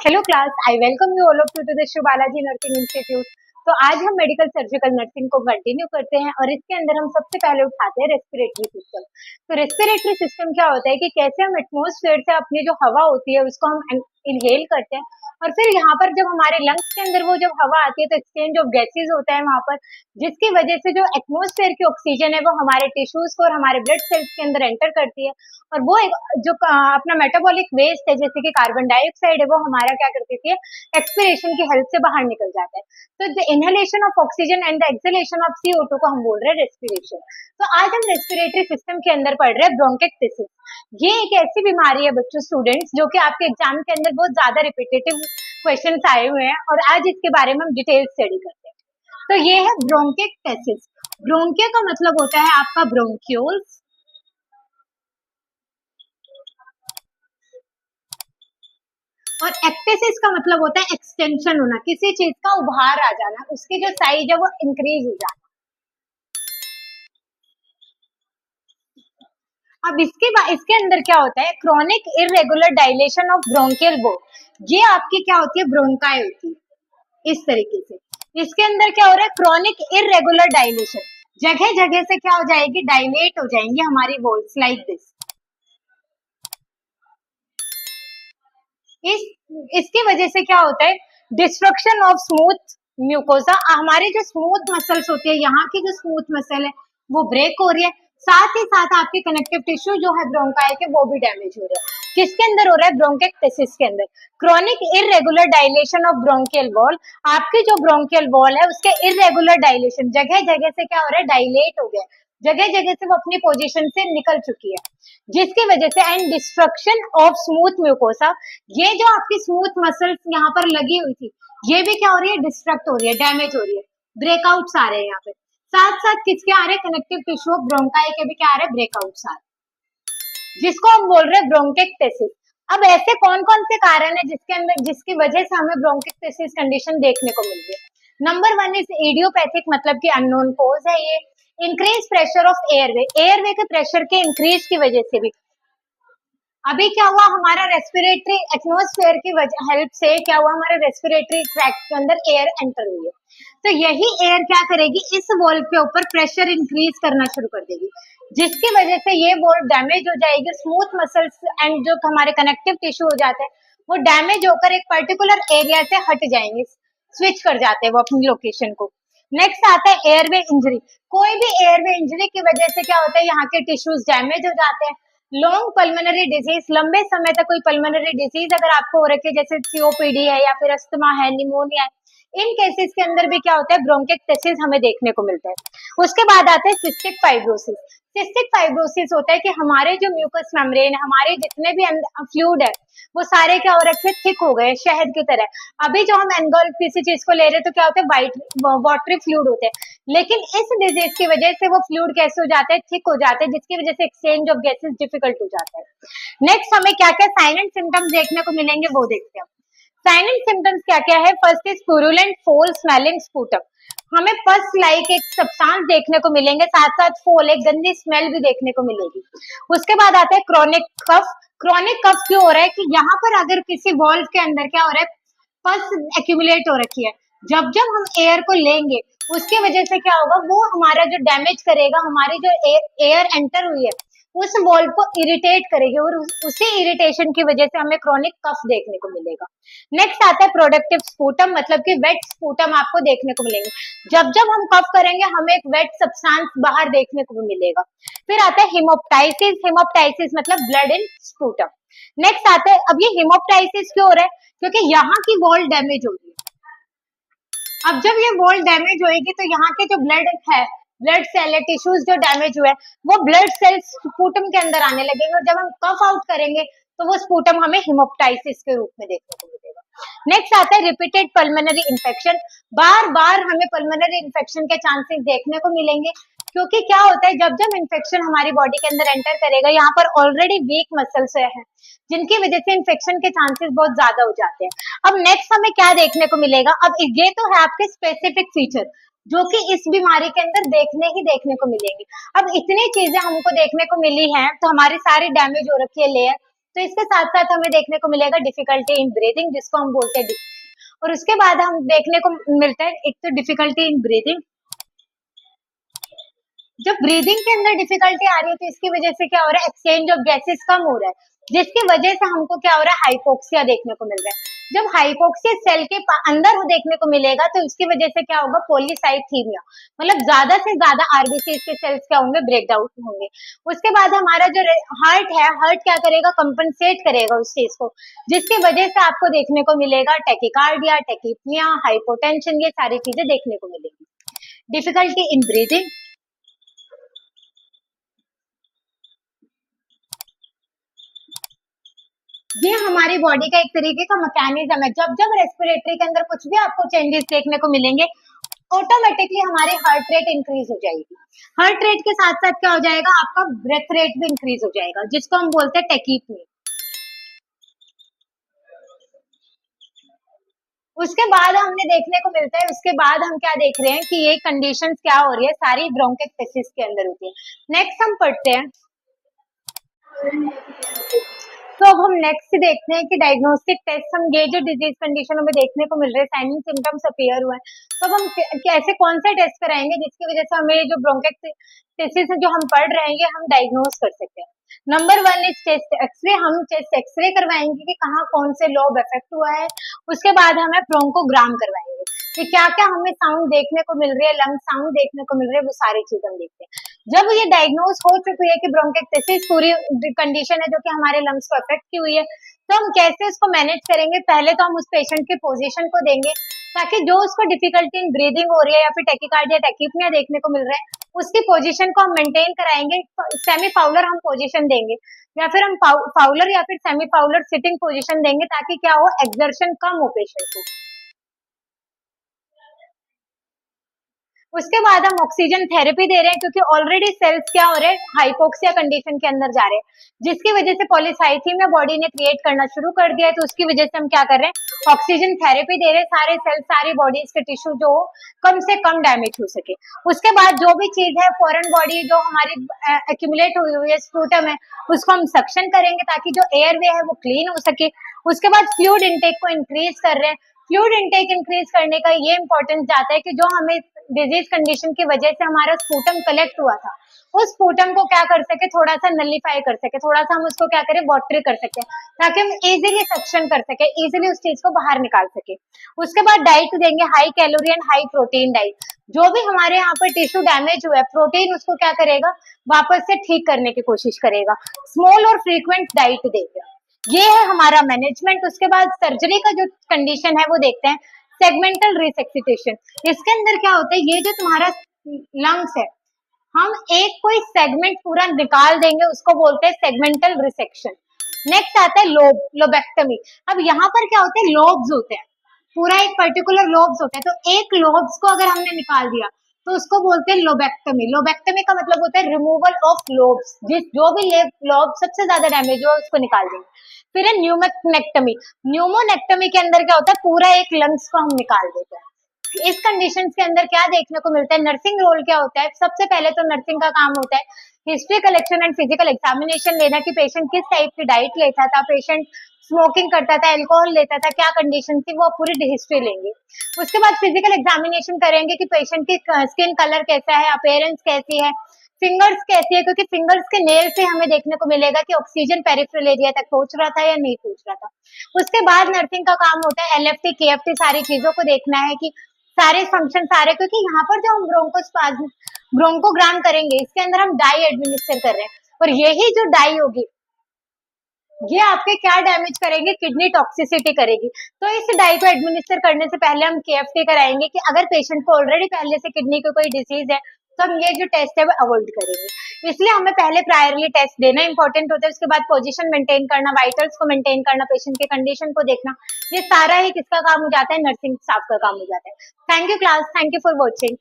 Hello class, I welcome you all of you to the Shri Balaji nursing institute. तो आज हम medical surgical nursing को continue करते हैं और इसके अंदर हम सबसे पहले उठाते हैं रेस्पिरेटरी सिस्टम। तो रेस्पिरेटरी सिस्टम क्या होता है कि कैसे हम एटमॉस्फेयर से अपनी जो हवा होती है उसको हम इनहेल करते हैं और फिर यहाँ पर जब हमारे लंग्स के अंदर वो जब हवा आती है तो एक्सचेंज ऑफ गैसेज होता है वहां पर, जिसकी वजह से जो एटमॉस्फेयर की ऑक्सीजन है वो हमारे टिश्यूज को और हमारे ब्लड सेल्स के अंदर एंटर करती है और वो एक जो अपना मेटाबॉलिक वेस्ट है जैसे कि कार्बन डाइऑक्साइड है वो हमारा क्या कर देती है, एक्सपिरेशन की हेल्प से बाहर निकल जाता है। तो the inhalation of oxygen and the exhalation of CO2 को हम बोल रहे हैं रेस्पिरेशन। तो आज हम रेस्पिरेटरी सिस्टम के अंदर पढ़ रहे हैं ब्रोंकेक्टिसिस। ये एक ऐसी बीमारी है बच्चों, स्टूडेंट्स, जो कि आपके एग्जाम के अंदर बहुत ज्यादा रिपीटेटिव क्वेश्चंस आए हुए हैं और आज इसके बारे में हम डिटेल स्टडी करते हैं। तो ये है ब्रोंकेक्टिसिस। ब्रोंकिया का मतलब होता है आपका ब्रोंक्यूल्स और एक्टेसिस का मतलब होता है एक्सटेंशन होना, किसी चीज का उभार आ जाना, उसकी जो साइज है वो इंक्रीज हो जाना। अब इसके अंदर क्या होता है, chronic irregular dilation of bronchial बोल। ये आपकी क्या होती है, ब्रोंकाई होती है इस तरीके से। इसके अंदर क्या हो रहा है, क्रॉनिक इरेगुलर डायलेशन, जगह जगह से क्या हो जाएगी, डायलेट हो जाएंगी हमारी वॉल्स लाइक दिस। इसकी वजह से क्या होता है, डिस्ट्रक्शन ऑफ स्मूथ म्यूकोसा। हमारे जो स्मूथ मसल्स होती है, यहाँ की जो स्मूथ मसल है वो ब्रेक हो रही है, साथ ही साथ आपके कनेक्टिव टिश्यू जो है ब्रोंकाई के वो भी डैमेज हो रहे हैं। किसके अंदर हो रहा है, ब्रोंकेक्टिसिस के अंदर। Chronic irregular dilation of bronchial wall, आपकी जो ब्रोंकियल वॉल है उसके इरेगुलर डायलेशन, जगह जगह से क्या हो रहा है, डायलेट हो गया, जगह जगह से वो अपनी पोजीशन से निकल चुकी है, जिसकी वजह से and destruction of smooth mucosa. ये जो आपकी स्मूथ मसल्स यहाँ पर लगी हुई थी ये भी क्या हो रही है, डिस्ट्रक्ट हो रही है, डैमेज हो रही है, ब्रेकआउट्स आ रहे हैं यहाँ पे। साथ साथ किसके आ रहे हैं, कनेक्टिव टिश्यू ब्रोंकाई के भी क्या आ रहे हैं, ब्रेकआउट्स आ रहे हैं, जिसको हम बोल रहे हैं ब्रोंकेक्टेसिस। अब ऐसे कौन कौन से कारण है जिसके अंदर जिसकी वजह से हमें ब्रोंकेक्टेसिस कंडीशन देखने को मिल रही है। नंबर 1 इज इडियोपैथिक, मतलब कि अननोन कॉज है ये। Increase pressure of airway, airway के प्रेशर के इंक्रीज की वजह से भी। अभी क्या हुआ, हमारा रेस्पिरेटरी एटमॉस्फेयर की हेल्प से क्या हुआ, हमारे रेस्पिरेटरी ट्रैक्ट के अंदर एयर एंटर हुई है, तो यही एयर क्या करेगी, इस वॉल के ऊपर प्रेशर इंक्रीज करना शुरू कर देगी, जिसकी वजह से ये वॉल डैमेज हो जाएगी। स्मूथ मसल्स एंड जो हमारे कनेक्टिव टिश्यू हो जाते हैं वो डैमेज होकर एक पर्टिकुलर एरिया से हट जाएंगे, स्विच कर जाते हैं वो अपनी लोकेशन को। नेक्स्ट आता है एयरवे इंजरी। कोई भी एयरवे इंजरी की वजह से क्या होता है, यहाँ के टिश्यूज डैमेज हो जाते हैं। लॉन्ग पल्मोनरी डिजीज, लंबे समय तक कोई पल्मोनरी डिजीज अगर आपको हो रखी है, जैसे COPD है या फिर अस्थमा है, निमोनिया है, इन केसेस के अंदर भी क्या होता है, ब्रोंकेक्टेसिस हमें देखने को मिलता है। उसके बाद आते हैं सिस्टिक फाइब्रोसिस। सिस्टिक फाइब्रोसिस होता है कि हमारे जो म्यूकस मेम्ब्रेन, हमारे जितने भी फ्लूइड है वो सारे क्या हो रखे, थिक हो गए शहद की तरह। अभी जो हम एंगल किसी चीज को ले रहे हैं तो क्या होता है, वाइट वाटरी फ्लूइड होते हैं, लेकिन इस डिजीज की वजह से वो फ्लूइड कैसे हो जाते हैं, थिक हो जाते हैं, जिसकी वजह से एक्सचेंज ऑफ गैसेस डिफिकल्ट हो जाता है। नेक्स्ट हमें क्या क्या साइन एंड सिम्टम्स देखने को मिलेंगे वो देखते हैं। साइन एंड सिम्टम्स क्या क्या है, फर्स्ट इज पुरुलेंट फोल स्मेलिंग स्पूटम, हमें पस लाइक एक सब्सटेंस देखने को मिलेंगे, साथ साथ फोल एक गंदी स्मेल भी देखने को मिलेगी। उसके बाद आता है क्रोनिक कफ। क्रोनिक कफ क्यों हो रहा है कि यहाँ पर अगर किसी वॉल्व के अंदर क्या हो रहा है, पस एक्यूमुलेट हो रखी है, जब जब हम एयर को लेंगे उसकी वजह से क्या होगा, वो हमारा जो डैमेज करेगा, हमारी जो एयर एंटर हुई है उस वॉल्व को इरिटेट करेगी और उसी इरिटेशन की वजह से हमें क्रोनिक कफ देखने को मिलेगा। नेक्स्ट आता है प्रोडक्टिव स्पूटम, मतलब कि वेट स्पूटम आपको देखने को मिलेंगे, जब जब हम कफ करेंगे हमें एक वेट सब्सटेंस बाहर देखने को भी मिलेगा। फिर आता है हिमोप्टाइसिस, हिमोप्टाइसिस मतलब ब्लड इन स्पूटम। नेक्स्ट आता है, अब ये हिमोप्टाइसिस क्यों हो रहा है, क्योंकि यहाँ की वॉल डैमेज हो रही है। अब जब ये वॉल डैमेज होएगी तो यहाँ के जो ब्लड है, ब्लड सेल है, टिश्यूज जो डैमेज हुए वो ब्लड सेल्स स्पूटम के अंदर आने लगेंगे और जब हम कफ आउट करेंगे तो वो स्पूटम हमें हिमोप्टाइसिस के रूप में देखने को मिलेगा। नेक्स्ट आता है रिपीटेड पल्मोनरी इन्फेक्शन। बार बार हमें पल्मोनरी इन्फेक्शन के चांसेस देखने को मिलेंगे, क्योंकि क्या होता है, जब जब इन्फेक्शन हमारी बॉडी के अंदर एंटर करेगा, यहाँ पर ऑलरेडी वीक मसल्स है जिनकी वजह से इन्फेक्शन के चांसेस बहुत ज्यादा हो जाते हैं। अब नेक्स्ट हमें क्या देखने को मिलेगा, अब ये तो है आपके स्पेसिफिक फीचर जो कि इस बीमारी के अंदर देखने को मिलेंगे। अब इतनी चीजें हमको देखने को मिली हैं तो हमारी सारी डैमेज हो रखी है लेयर, तो इसके साथ साथ हमें देखने को मिलेगा डिफिकल्टी इन ब्रीदिंग, जिसको हम बोलते हैं, और उसके बाद हम देखने को मिलता है एक तो डिफिकल्टी इन ब्रीदिंग। जब ब्रीदिंग के अंदर डिफिकल्टी आ रही है तो इसकी वजह से क्या हो रहा है, एक्सचेंज ऑफ गैसेस कम हो रहा है, जिसकी वजह से हमको क्या हो रहा है, हाइपोक्सिया देखने को मिल रहा है। जब हाइपोक्सिया सेल के अंदर देखने को मिलेगा तो इसकी वजह से क्या होगा, पॉलीसाइथीमिया, मतलब ज्यादा से ज्यादा आरबीसी के सेल्स क्या होंगे, ब्रेकडाउन होंगे। उसके बाद हमारा जो हार्ट है, हार्ट क्या करेगा, कंपनसेट करेगा उस चीज को, जिसकी वजह से आपको देखने को मिलेगा टेकिकार्डिया, टेकिपनिया, हाइपोटेंशन, ये सारी चीजें देखने को मिलेगी। डिफिकल्टी इन ब्रीदिंग, ये हमारी बॉडी का एक तरीके का मैकेनिज्म है। जब जब रेस्पिरेटरी के अंदर कुछ भी आपको चेंजेस देखने को मिलेंगे, ऑटोमेटिकली हमारी हार्ट रेट इंक्रीज हो जाएगी। हार्ट रेट के साथ साथ क्या हो जाएगा, आपका ब्रेथ रेट भी इंक्रीज हो जाएगा, जिसको हम बोलते हैं टेकीपनी। उसके बाद हमने देखने को मिलता है, उसके बाद हम क्या देख रहे हैं कि ये कंडीशंस क्या हो रही है, सारी ब्रोंकिक्टिसिस के अंदर होती है। नेक्स्ट हम पढ़ते हैं, तो अब हम नेक्स्ट देखते हैं कि डायग्नोस्टिक टेस्ट हम ये जो डिजीज कंडीशनों में देखने को मिल रहे हैं, साइन एंड सिम्टम्स अपीयर हुए हैं, तो अब हम कैसे कौन सा टेस्ट कराएंगे जिसकी वजह से हमें जो ब्रोंकाइटिस जो हम पढ़ रहे हैं ये हम डायग्नोज कर सकते हैं। Number 1 is test x-ray. हम टेस्ट एक्सरे करवाएंगे कि कहाँ कौन से लोब इफेक्ट हुआ है। उसके बाद हमें ब्रोंकोग्राम करवाएंगे कि क्या क्या हमें साउंड देखने को मिल रही है, लंग साउंड देखने को मिल रही है, वो सारी चीज हम देखते हैं। जब ये डायग्नोज हो चुकी है कि ब्रोंकाइटिस पूरी कंडीशन है जो कि हमारे लंग्स को अफेक्ट की हुई है, तो हम कैसे उसको मैनेज करेंगे, पहले तो हम उस पेशेंट की पोजीशन को देंगे ताकि जो उसको डिफिकल्टी इन ब्रीदिंग हो रही है या फिर टेकिकार्डिया, टेकिपनिया देखने को मिल रहा है, उसकी पोजीशन को हम मेंटेन कराएंगे। सेमी फाउलर हम पोजीशन देंगे या फिर हम फाउलर या फिर सेमी फाउलर सिटिंग पोजीशन देंगे ताकि क्या हो, एक्सर्शन कम हो पेशेंट को। उसके बाद हम ऑक्सीजन थेरेपी दे रहे हैं क्योंकि ऑलरेडी सेल्स क्या हो रहे हैं, हाइपोक्सिया कंडीशन के अंदर जा रहे हैं, जिसकी वजह से पॉलीसाइथीमिया बॉडी ने क्रिएट करना शुरू कर दिया है। तो उसकी वजह से हम क्या कर रहे हैं, ऑक्सीजन थेरेपी दे रहे हैं, सारे सेल्स, सारी बॉडीज के टिश्यू जो कम से कम डैमेज हो सके। उसके बाद जो भी चीज है फॉरेन बॉडी जो हमारी एक्यूमुलेट हुई हुई है, स्पूटम है, उसको हम सक्शन करेंगे ताकि जो एयरवे है वो क्लीन हो सके। उसके बाद फ्लूइड इनटेक को इंक्रीज कर रहे हैं। फ्लूइड इनटेक इंक्रीज करने का ये इंपॉर्टेंस जाता है कि जो हमें डिजीज कंडीशन की वजह से हमारा स्पूटम कलेक्ट हुआ था, उस स्पूटम को क्या कर सके, थोड़ा सा नलिफाई कर सके, थोड़ा सा हम उसको क्या करें, वाटरी कर सके, ताकि हम इजीली सक्शन कर सके, इजीली उस चीज को बाहर निकाल सके। उसके बाद डाइट देंगे, high calorie and high protein diet. जो भी हमारे यहाँ पर टिश्यू डैमेज हुआ है, प्रोटीन उसको क्या करेगा, वापस से ठीक करने की कोशिश करेगा। स्मॉल और फ्रीक्वेंट डाइट देगा, ये है हमारा मैनेजमेंट। उसके बाद सर्जरी का जो कंडीशन है वो देखते हैं, सेगमेंटल रिसेक्सिटेशन। इसके अंदर क्या होता है, ये जो तुम्हारा लंग्स है, हम एक कोई सेगमेंट पूरा निकाल देंगे, उसको बोलते हैं सेगमेंटल रिसेक्शन। नेक्स्ट आता है लोबेक्टमी। अब यहाँ पर क्या होते हैं, लोब्स होते हैं, पूरा एक पर्टिकुलर लोब्स होते हैं, तो एक लोब्स को अगर हमने निकाल दिया तो उसको बोलते हैं लोबेक्टमी। लोबेक्टमी का मतलब होता है रिमूवल ऑफ लोब्स, जो भी लोब सबसे ज्यादा डैमेज हो उसको निकाल देंगे। फिर है न्यूमोनेक्टमी। न्यूमोनेक्टमी के अंदर क्या होता है, पूरा एक लंग्स को हम निकाल देते हैं। इस कंडीशन के अंदर क्या देखने को मिलता है, नर्सिंग रोल क्या होता है, सबसे पहले तो नर्सिंग का काम होता है history collection and physical examination लेना कि पेशेंट किस टाइप की डाइट लेता था, पेशेंट स्मोकिंग करता था, अल्कोहल लेता था, क्या कंडीशन थी, वो पूरी हिस्ट्री लेंगे। उसके बाद फिजिकल एग्जामिनेशन करेंगे कि पेशेंट की स्किन कलर कैसा है, अपीयरेंस कैसी है, फिंगर्स कैसी है, क्योंकि फिंगर्स के नेल से हमें देखने को मिलेगा कि ऑक्सीजन पेरिफेरल एरिया तक पहुंच रहा था या नहीं पहुंच रहा था। उसके बाद नर्सिंग का काम होता है एलएफटी, केएफटी, सारी चीजों को देखना है कि सारे फंक्शन सारे, क्योंकि यहाँ पर जो हम ब्रोंकोग्राम करेंगे इसके अंदर हम डाई एडमिनिस्टर कर रहे हैं, और यही जो डाई होगी ये आपके क्या डैमेज करेंगे, किडनी टॉक्सिसिटी करेगी। तो इस डाई को एडमिनिस्टर करने से पहले हम केएफटी कराएंगे कि अगर पेशेंट को ऑलरेडी पहले से किडनी की कोई डिजीज है तो हम ये जो टेस्ट है वो अवॉइड करेंगे। इसलिए हमें पहले प्रायरली टेस्ट देना इंपॉर्टेंट होता है। उसके बाद पोजीशन मेंटेन करना, वाइटल्स को मेंटेन करना, पेशेंट की कंडीशन को देखना, ये सारा ही किसका काम हो जाता है, नर्सिंग स्टाफ का काम हो जाता है। Thank you class, thank you for watching.